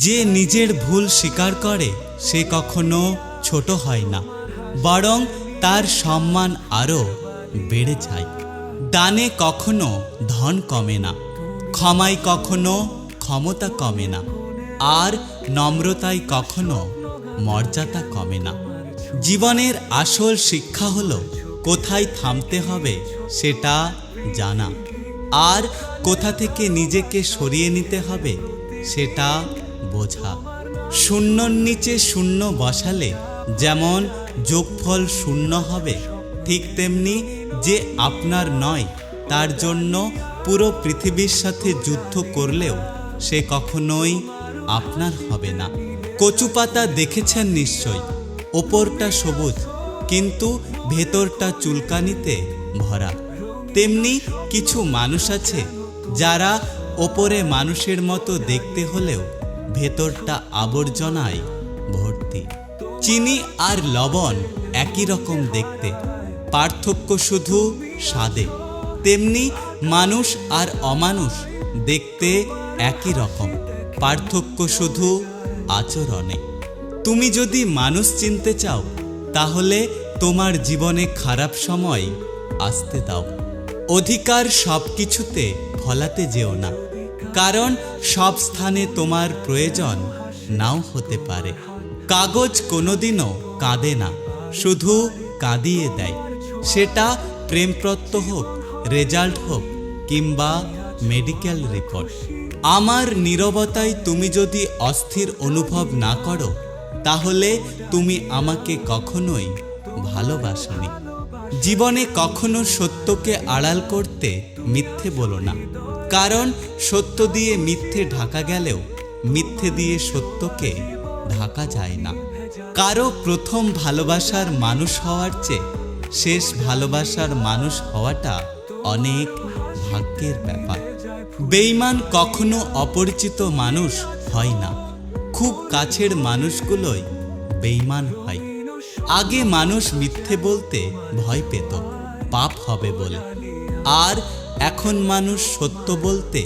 যে নিজের ভুল স্বীকার করে সে কখনো ছোট হয় না, বরং তার সম্মান আরও বেড়ে যায়। দানে কখনো ধন কমে না, ক্ষমায় কখনো ক্ষমতা কমে না, আর নম্রতায় কখনো মর্যাদা কমে না। জীবনের আসল শিক্ষা হলো কোথায় থামতে হবে সেটা জানা, আর কোথা থেকে নিজেকে সরিয়ে নিতে হবে সেটা বোঝা। শূন্যর নিচে শূন্য বসালে যেমন যোগফল শূন্য হবে, ঠিক তেমনি যে আপনার নয় তার জন্য পুরো পৃথিবীর সাথে যুদ্ধ করলেও সে কখনোই আপনার হবে না। কচু পাতা দেখেছেন নিশ্চয়, ওপরটা সবুজ কিন্তু ভেতরটা চুলকানিতে ভরা। তেমনি কিছু মানুষ আছে যারা ওপরে মানুষের মতো দেখতে হলেও ভেতরটা আবর্জনায় ভর্তি। চিনি আর লবণ একই রকম দেখতে, পার্থক্য শুধু স্বাদে। তেমনি মানুষ আর অমানুষ দেখতে একই রকম, পার্থক্য শুধু আচরণে। তুমি যদি মানুষ চিনতে চাও তাহলে তোমার জীবনে খারাপ সময় আসতে দাও। অধিকার সব কিছুতে ফলাতে যেও না, কারণ সব স্থানে তোমার প্রয়োজন নাও হতে পারে। কাগজ কোনোদিনও কাঁদে না, শুধু কাঁদিয়ে দেয়। সেটা প্রেমপত্র হোক, রেজাল্ট হোক কিংবা মেডিকেল রিপোর্ট। আমার নীরবতায় তুমি যদি অস্থির অনুভব না করো তাহলে তুমি আমাকে কখনোই ভালোবাসোনি। জীবনে কখনো সত্যকে আড়াল করতে মিথ্যে বলো না, কারণ সত্য দিয়ে মিথ্যে ঢাকা গেলেও মিথ্যে দিয়ে সত্যকে ঢাকা যায় না। কারো প্রথম ভালোবাসার মানুষ হওয়ার চেয়ে শেষ ভালোবাসার মানুষ হওয়াটা অনেক ভাগ্যের ব্যাপার। বেঈমান কখনো অপরিচিত মানুষ হয় না, খুব কাছের মানুষগুলোই বেঈমান হয়। আগে মানুষ মিথ্যে বলতে ভয় পেত পাপ হবে বলে, আর এখন মানুষ সত্য বলতে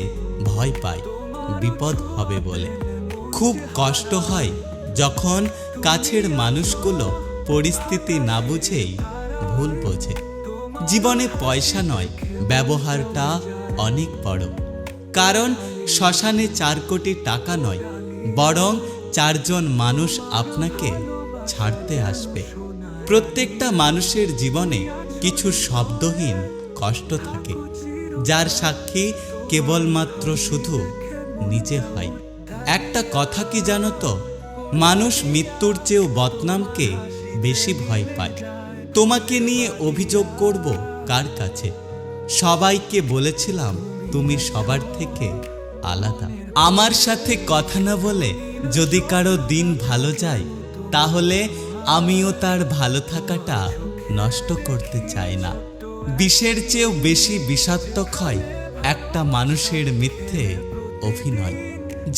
ভয় পায় বিপদ হবে বলে। খুব কষ্ট হয় যখন কাছের মানুষগুলো পরিস্থিতি না বুঝেই ভুল বোঝে। জীবনে পয়সা নয়, ব্যবহারটা অনেক বড়, কারণ শ্মশানে 4 কোটি টাকা নয়, বরং 4 জন মানুষ আপনাকে ছাড়তে আসবে। প্রত্যেকটা মানুষের জীবনে কিছু শব্দহীন কষ্ট থাকে, যার সাক্ষী কেবলমাত্র শুধু নিজে হয়। একটা কথা কি জানো তো, মানুষ মৃত্যুর চেয়েও বদনামকে বেশি ভয় পায়। তোমাকে নিয়ে অভিযোগ করব কার কাছে? সবাইকে বলেছিলাম তুমি সবার থেকে আলাদা। আমার সাথে কথা না বলে যদি কারো দিন ভালো যায় তাহলে আমিও তার ভালো থাকাটা নষ্ট করতে চাই না। বিষের চেয়েও বেশি বিষাক্তক হয় একটা মানুষের মিথ্যে অভিনয়।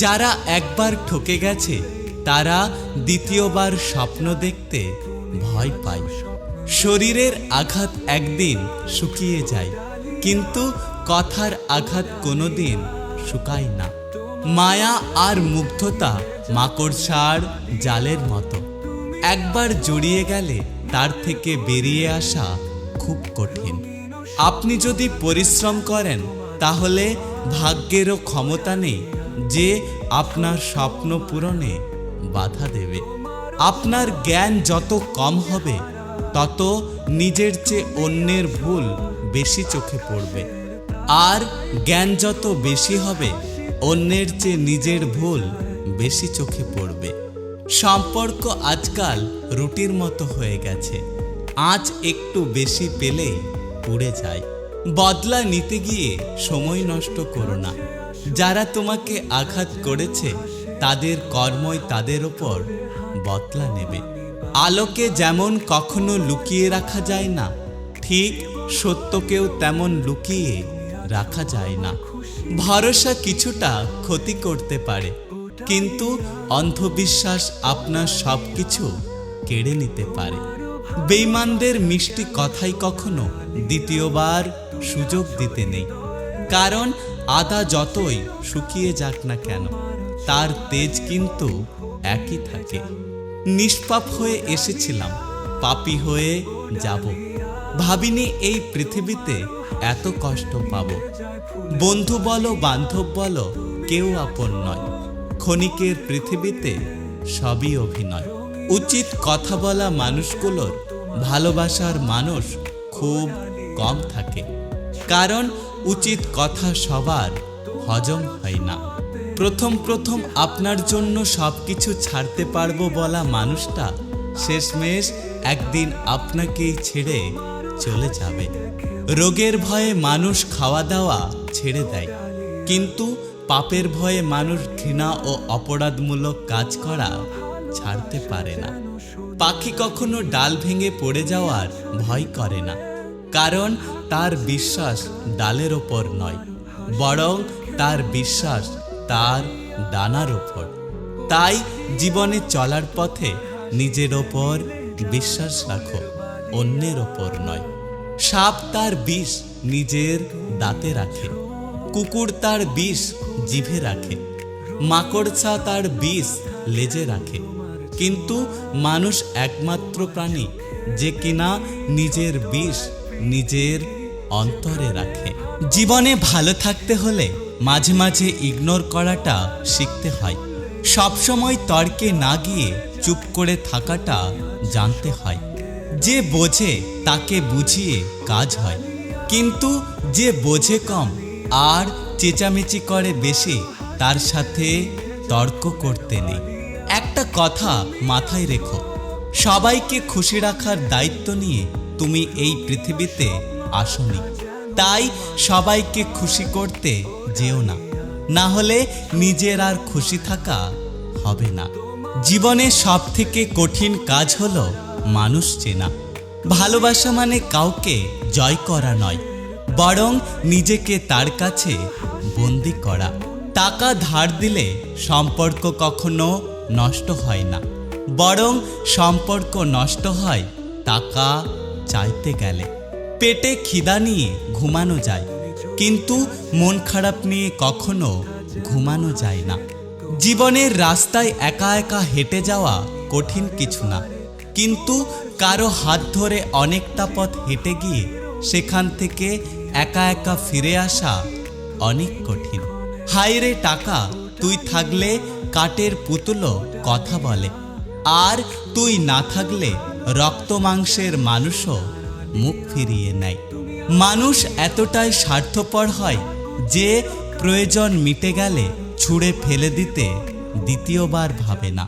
যারা একবার ঠকে গেছে তারা দ্বিতীয়বার স্বপ্ন দেখতে ভয় পায়। শরীরের আঘাত একদিন শুকিয়ে যায়, কিন্তু কথার আঘাত কোনোদিন শুকায় না। মায়া আর মুগ্ধতা মাকড়সার জালের মতো, একবার জড়িয়ে গেলে তার থেকে বেরিয়ে আসা খুব কঠিন। আপনি যদি পরিশ্রম করেন তাহলে ভাগ্যেরও ক্ষমতা নেই যে আপনার স্বপ্ন পূরণে বাধা দেবে। আপনার জ্ঞান যত কম হবে তত নিজের চেয়ে অন্যের ভুল বেশি চোখে পড়বে, আর জ্ঞান যত বেশি হবে অন্যের চেয়ে নিজের ভুল বেশি চোখে পড়বে। সম্পর্ক আজকাল রুটির মতো হয়ে গেছে, আঁচ একটু বেশি পেলেই পুড়ে যায়। বদলা নিতে গিয়ে সময় নষ্ট করো না। যারা তোমাকে আঘাত করেছে তাদের কর্মই তাদের ওপর বদলা নেবে। আলোকে যেমন কখনো লুকিয়ে রাখা যায় না, ঠিক সত্যকেও তেমন লুকিয়ে রাখা যায় না। ভরসা কিছুটা ক্ষতি করতে পারে, কিন্তু অন্ধবিশ্বাস আপনার সবকিছু কেড়ে নিতে পারে। বেঈমানদের মিষ্টি কথাই কখনো দ্বিতীয়বার সুযোগ দিতে নেই, কারণ আদা যতই শুকিয়ে যাক না কেন তার তেজ কিন্তু একই থাকে। নিষ্পাপ হয়ে এসেছিলাম, পাপী হয়ে যাব। ভাবিনি এই পৃথিবীতে এত কষ্ট পাব। বন্ধু বলো বান্ধব বলো কেউ আপন নয়। ক্ষণিকের পৃথিবীতে সবই অভিনয়। উচিত কথা বলা মানুষগুলোর ভালোবাসার মানুষ খুব কম থাকে, কারণ উচিত কথা সবার হজম হয় না। প্রথম আপনার জন্য সবকিছু ছাড়তে পারবো বলা মানুষটা শেষমেশ একদিন আপনাকেই ছেড়ে চলে যাবে। রোগের ভয়ে মানুষ খাওয়া দাওয়া ছেড়ে দেয়, কিন্তু পাপের ভয়ে মানুষ ঘৃণা ও অপরাধমূলক কাজ করা ছাড়তে পারে না। পাখি কখনো ডাল ভেঙে পড়ে যাওয়ার ভয় করে না, কারণ তার বিশ্বাস ডালের ওপর নয়, বরং তার বিশ্বাস তার ডানার ওপর। তাই জীবনে চলার পথে নিজের ওপর বিশ্বাস রাখো, অন্যের ওপর নয়। সাপ তার বিষ নিজের দাঁতে রাখে, কুকুর তার বিষ জিভে রাখে, মাকড়সা তার বিষ লেজে রাখে, কিন্তু মানুষ একমাত্র প্রাণী যে কিনা নিজের বিষ নিজের অন্তরে রাখে। জীবনে ভালো থাকতে হলে মাঝে মাঝে ইগনোর করাটা শিখতে হয়। সবসময় তর্কে না গিয়ে চুপ করে থাকাটা জানতে হয়। যে বোঝে তাকে বুঝিয়ে কাজ হয়, কিন্তু যে বোঝে কম আর চেঁচামেচি করে বেশি তার সাথে তর্ক করতে নেই। একটা কথা মাথায় রেখো, সবাইকে খুশি রাখার দায়িত্ব নিয়ে তুমি এই পৃথিবীতে আসোনি। তাই সবাইকে খুশি করতে যেও না, না হলে নিজের আর খুশি থাকা হবে না। জীবনে সবথেকে কঠিন কাজ হলো মানুষ চেনা। ভালোবাসা মানে কাউকে জয় করা নয়, বরং নিজেকে তার কাছে বন্দি করা। টাকা ধার দিলে সম্পর্ক কখনো নষ্ট হয় না, বরং সম্পর্ক নষ্ট হয় টাকা চাইতে গেলে। পেটে খিদা নিয়ে ঘুমানো যায়, কিন্তু মন খারাপ নিয়ে কখনো ঘুমানো যায় না। জীবনের রাস্তায় একা একা হেঁটে যাওয়া কঠিন কিছু না, কিন্তু কারো হাত ধরে অনেকটা পথ হেঁটে গিয়ে সেখান থেকে একা একা ফিরে আসা অনেক কঠিন। হায়রে টাকা, তুই থাকলে কাঠের পুতুলও কথা বলে, আর তুই না থাকলে রক্ত মাংসের মানুষও মুখ ফিরিয়ে নেয়। মানুষ এতটাই স্বার্থপর হয় যে প্রয়োজন মিটে গেলে ছুঁড়ে ফেলে দিতে দ্বিতীয়বার ভাবে না।